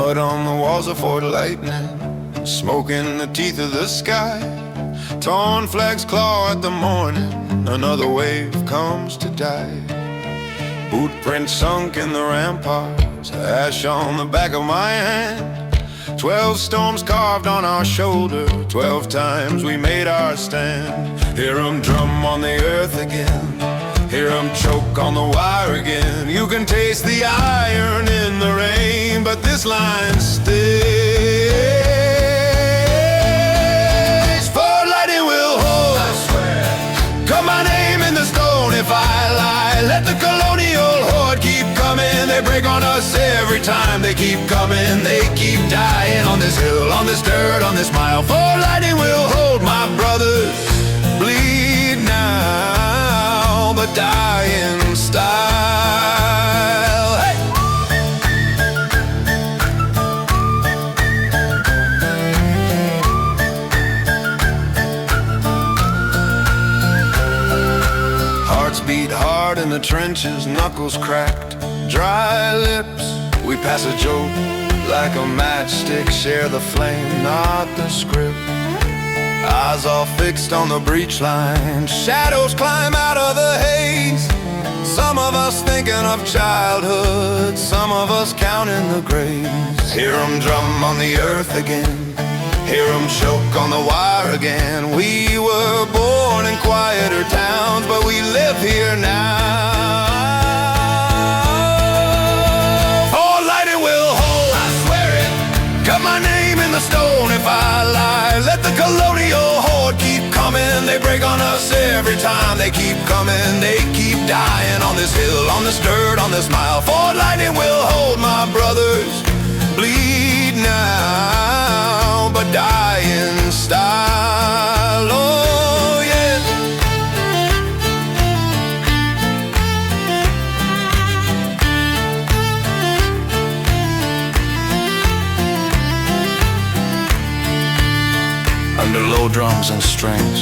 Mud on the walls of Fort Lightning, smoke in the teeth of the sky. Torn flags claw at the morning, another wave comes to die. Boot prints sunk in the ramparts, ash on the back of my hand. 12 storms carved on our shoulder, 12 times we made our stand. Hear 'em drum on the earth again, hear 'em choke on the wire again. You can taste the iron in the rain, but this line stays. Fort Lightning will hold, I swear. Cut my name in the stone if I lie. Let the colonial horde keep coming. They break on us every time. They keep coming, they keep dying. On this hill, on this dirt, on this mile. Fort Lightning will hold, my brothers. Bleed now, but die in style. Hey! Hearts beat hard in the trenches, knuckles cracked, dry lips. We pass a joke like a matchstick, share the flame, not the script. Eyes all fixed on the breach line, shadows climb out of the haze. Some of us thinking of childhood, some of us counting the graves. Hear 'em drum on the earth again, hear 'em choke on the wire again. We were born in quieter towns, but we live here now. Fort Lightning will hold, I swear it. Cut my name in the stone if I lie. Let the colonial horde keep coming. They break on us every time. They keep coming, they keep dying. On this hill, on this dirt, on this mile. Fort Lightning will hold, my brothers. Bleed now, but die in style. Oh yeah. Under low drums and strings,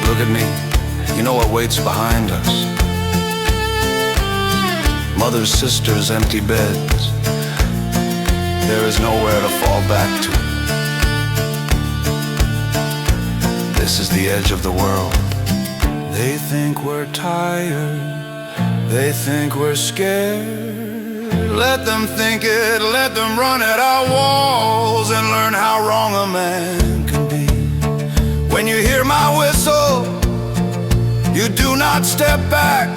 look at me, you know what waits behind us. Mothers, sisters, empty beds. There is nowhere to fall back to. This is the edge of the world. They think we're tired, they think we're scared. Let them think it, let them run at our walls and learn how wrong a man can be. When you hear my whistle, you do not step back.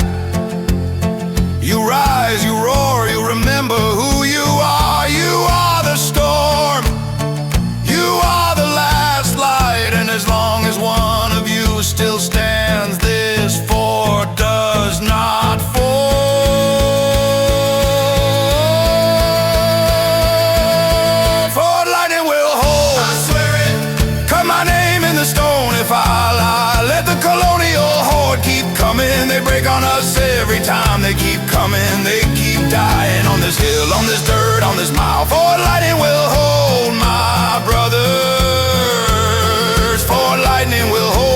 You rise, you roar, you remember who you are. You are the storm, you are the last light. And as long as one of you still stands, this fort does not fall. Fort Lightning will hold, I swear it. Cut my name in the stone if I lie. Let the colonial horde keep coming. They break on us every time. They keep coming, they keep dying. On this hill, on this dirt, on this mile. Fort Lightning will hold, my brothers. Fort Lightning will hold.